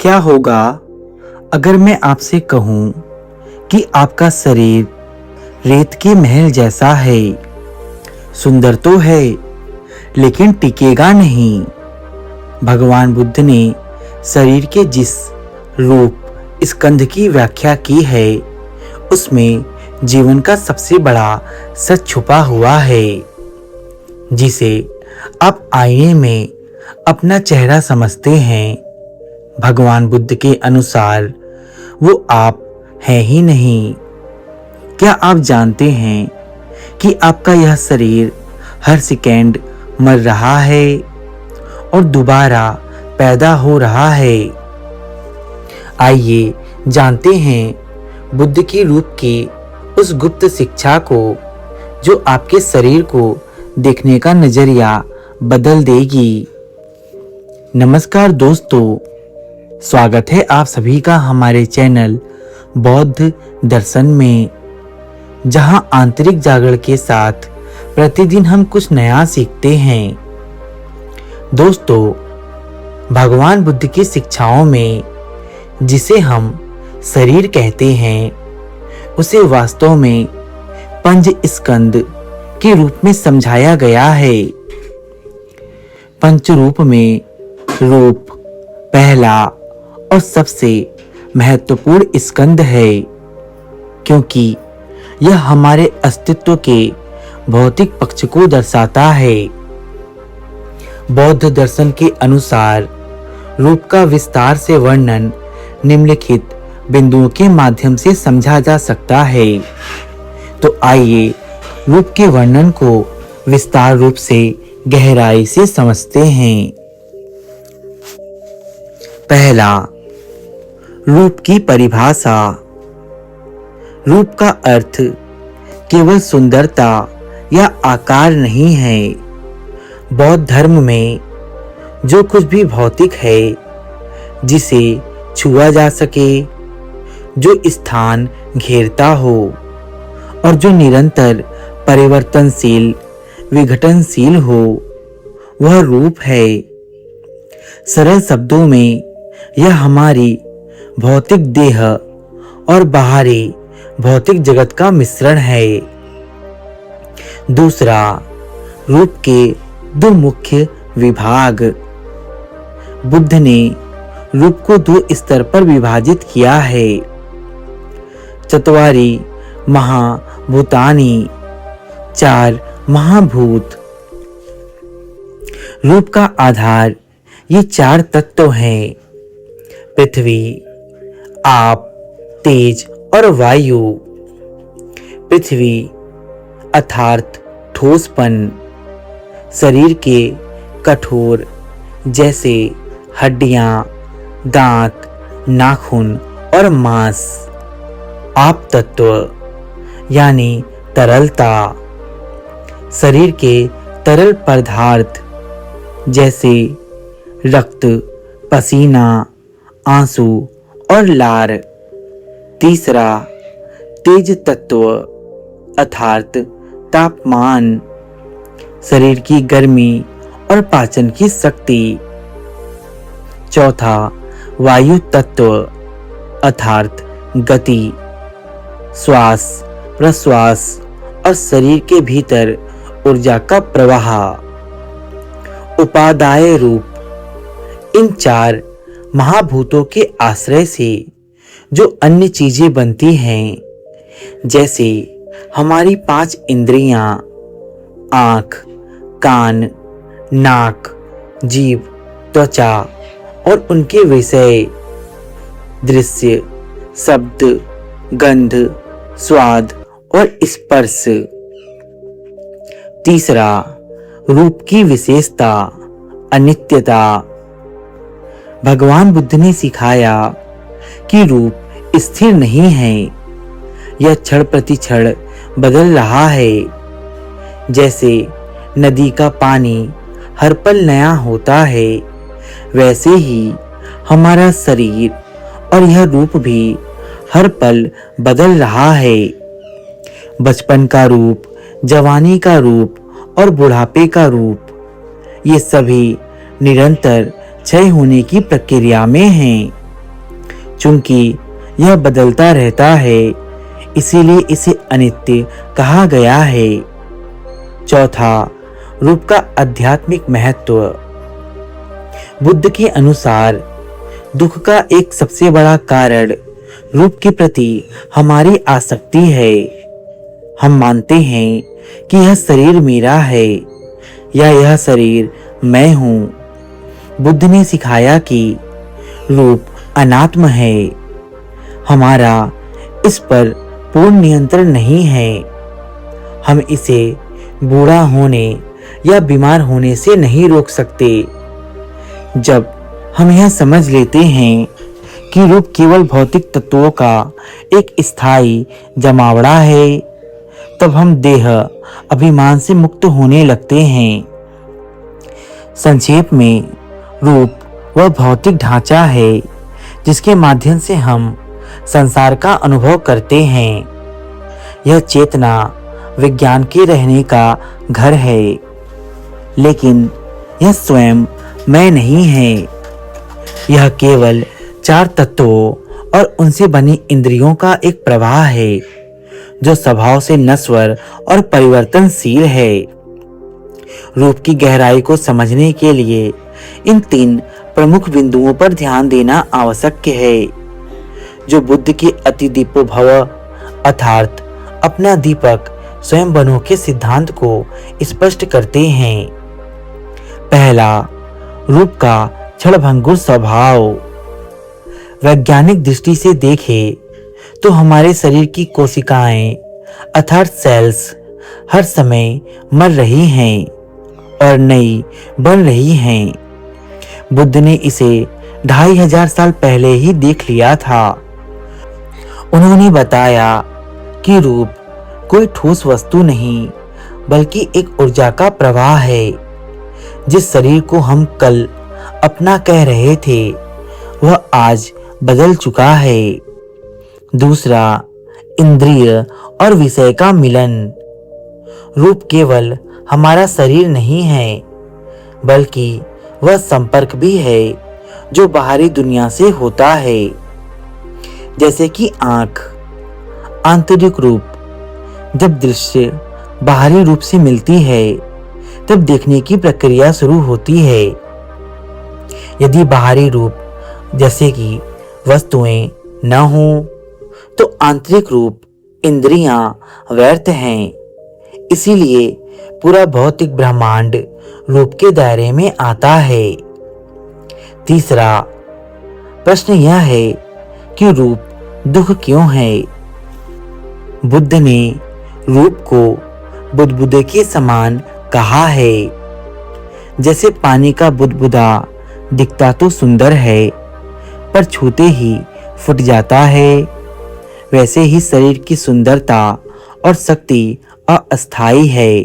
क्या होगा अगर मैं आपसे कहूं कि आपका शरीर रेत के महल जैसा है? सुंदर तो है लेकिन टिकेगा नहीं। भगवान बुद्ध ने शरीर के जिस रूप स्कंध की व्याख्या की है उसमें जीवन का सबसे बड़ा सच छुपा हुआ है, जिसे आप आईने में अपना चेहरा समझते हैं। भगवान बुद्ध के अनुसार वो आप हैं ही नहीं। क्या आप जानते हैं कि आपका यह शरीर हर सेकंड मर रहा है और दोबारा पैदा हो रहा है? आइए जानते हैं बुद्ध की रूप की उस गुप्त शिक्षा को जो आपके शरीर को देखने का नजरिया बदल देगी। नमस्कार दोस्तों, स्वागत है आप सभी का हमारे चैनल बौद्ध दर्शन में, जहां आंतरिक जागरण के साथ प्रतिदिन हम कुछ नया सीखते हैं। दोस्तों, भगवान बुद्ध की शिक्षाओं में जिसे हम शरीर कहते हैं उसे वास्तव में पंच स्कंद के रूप में समझाया गया है। पंच रूप में रूप पहला और सबसे महत्वपूर्ण स्कंद है, क्योंकि यह हमारे अस्तित्व के भौतिक पक्ष को दर्शाता है। बौद्ध दर्शन के अनुसार रूप का विस्तार से वर्णन निम्नलिखित बिंदुओं के माध्यम से समझा जा सकता है। तो आइए रूप के वर्णन को विस्तार रूप से गहराई से समझते हैं। पहला, रूप की परिभाषा। रूप का अर्थ केवल सुंदरता या आकार नहीं है। बौद्ध धर्म में जो कुछ भी भौतिक है, जिसे छुआ जा सके, जो स्थान घेरता हो और जो निरंतर परिवर्तनशील विघटनशील हो, वह रूप है। सरल शब्दों में यह हमारी भौतिक देह और बाहरी भौतिक जगत का मिश्रण है। दूसरा, रूप के दो मुख्य विभाग। बुद्ध ने रूप को दो स्तर पर विभाजित किया है। चत्वारि महाभूतानि, चार महाभूत। रूप का आधार ये चार तत्व हैं: पृथ्वी, आप, तेज और वायु। पृथ्वी अर्थात ठोसपन, शरीर के कठोर जैसे हड्डियां, दांत, नाखून और मांस। आप तत्व यानी तरलता, शरीर के तरल पदार्थ जैसे रक्त, पसीना, आंसू और लार। तीसरा, तेज तत्व अर्थात तापमान, शरीर की गर्मी और पाचन की शक्ति। चौथा, वायु तत्व अर्थात गति, श्वास प्रश्वास और शरीर के भीतर ऊर्जा का प्रवाह। उपादाय रूप, इन चार महाभूतों के आश्रय से जो अन्य चीजें बनती हैं, जैसे हमारी पांच इंद्रियां, आंख, कान, नाक, जीभ, त्वचा और उनके विषय दृश्य, शब्द, गंध, स्वाद और स्पर्श। तीसरा, रूप की विशेषता अनित्यता। भगवान बुद्ध ने सिखाया कि रूप स्थिर नहीं है, यह क्षण प्रति क्षण बदल रहा है। जैसे नदी का पानी हर पल नया होता है, वैसे ही हमारा शरीर और यह रूप भी हर पल बदल रहा है। बचपन का रूप, जवानी का रूप और बुढ़ापे का रूप, ये सभी निरंतर क्षय होने की प्रक्रिया में हैं। चूंकि यह बदलता रहता है इसीलिए इसे अनित्य कहा गया है। चौथा, रूप का आध्यात्मिक महत्व। बुद्ध के अनुसार दुख का एक सबसे बड़ा कारण रूप के प्रति हमारी आसक्ति है। हम मानते हैं कि यह शरीर मेरा है या यह शरीर मैं हूँ। बुद्ध ने सिखाया कि रूप अनात्म है, हमारा इस पर पूर्ण नियंत्रण नहीं है। हम इसे बूढ़ा होने या बीमार होने से नहीं रोक सकते। जब हम यह समझ लेते हैं कि रूप केवल भौतिक तत्वों का एक स्थायी जमावड़ा है, तब हम देह अभिमान से मुक्त होने लगते हैं। संक्षेप में, रूप वह भौतिक ढांचा है जिसके माध्यम से हम संसार का अनुभव करते हैं। यह चेतना विज्ञान के रहने का घर है, लेकिन यह स्वयं मैं नहीं है। यह केवल 4 तत्वों और उनसे बनी इंद्रियों का एक प्रवाह है जो स्वभाव से नश्वर और परिवर्तनशील है। रूप की गहराई को समझने के लिए इन 3 प्रमुख बिंदुओं पर ध्यान देना आवश्यक है, जो बुद्ध के अति दीपो भव अर्थात अपना दीपक स्वयं बनो के सिद्धांत को स्पष्ट करते हैं। पहला, रूप का क्षणभंगुर स्वभाव। वैज्ञानिक दृष्टि से देखें तो हमारे शरीर की कोशिकाएं अर्थात सेल्स हर समय मर रही हैं और नई बन रही हैं। बुद्ध ने इसे 2500 साल पहले ही देख लिया था। उन्होंने बताया कि रूप कोई ठोस वस्तु नहीं बल्कि एक ऊर्जा का प्रवाह है। जिस शरीर को हम कल अपना कह रहे थे वह आज बदल चुका है। दूसरा, इंद्रिय और विषय का मिलन। रूप केवल हमारा शरीर नहीं है बल्कि वह संपर्क भी है जो बाहरी दुनिया से होता है, जैसे कि आंख। आंतरिक रूप। जब दृश्य बाहरी रूप से मिलती है तब देखने की प्रक्रिया शुरू होती है। यदि बाहरी रूप जैसे कि वस्तुएं न हो तो आंतरिक रूप इंद्रियां व्यर्थ हैं। इसीलिए पूरा भौतिक ब्रह्मांड रूप के दायरे में आता है। तीसरा प्रश्न यह है कि रूप दुख क्यों है। बुद्ध ने रूप को बुदबुदे के समान कहा है। जैसे पानी का बुदबुदा दिखता तो सुंदर है पर छूते ही फूट जाता है, वैसे ही शरीर की सुंदरता और शक्ति अस्थायी है।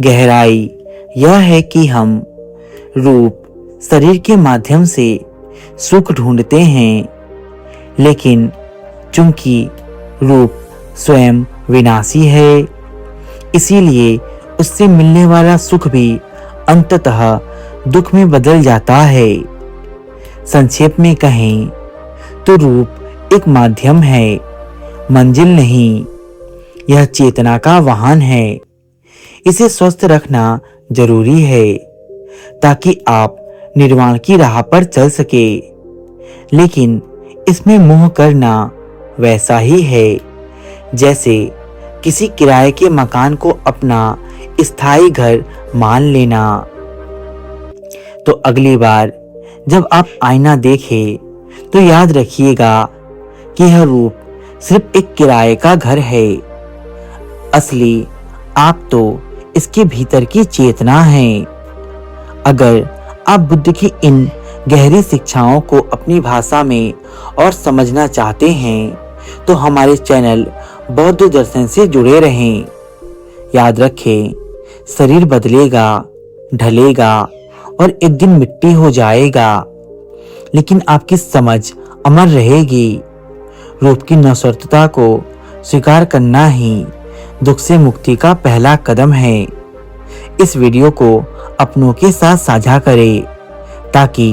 गहराई यह है कि हम रूप शरीर के माध्यम से सुख ढूंढते हैं, लेकिन चूंकि रूप स्वयं विनाशी है इसीलिए उससे मिलने वाला सुख भी अंततः दुख में बदल जाता है। संक्षेप में कहें तो रूप एक माध्यम है, मंजिल नहीं। यह चेतना का वाहन है। इसे स्वस्थ रखना जरूरी है ताकि आप निर्वाण की राह पर चल सके, लेकिन इसमें मोह करना वैसा ही है जैसे किसी किराए के मकान को अपना स्थायी घर मान लेना। तो अगली बार जब आप आईना देखें तो याद रखिएगा कि यह रूप सिर्फ एक किराए का घर है। असली आप तो इसके भीतर की चेतना है। अगर आप बुद्ध की इन गहरी शिक्षाओं को अपनी भाषा में और समझना चाहते हैं तो हमारे चैनल बौद्ध दर्शन से जुड़े रहें। याद रखें, शरीर बदलेगा, ढलेगा और एक दिन मिट्टी हो जाएगा, लेकिन आपकी समझ अमर रहेगी। रूप की नश्वरता को स्वीकार करना ही दुख से मुक्ति का पहला कदम है। इस वीडियो को अपनों के साथ साझा करें ताकि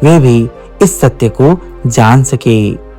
वे भी इस सत्य को जान सके।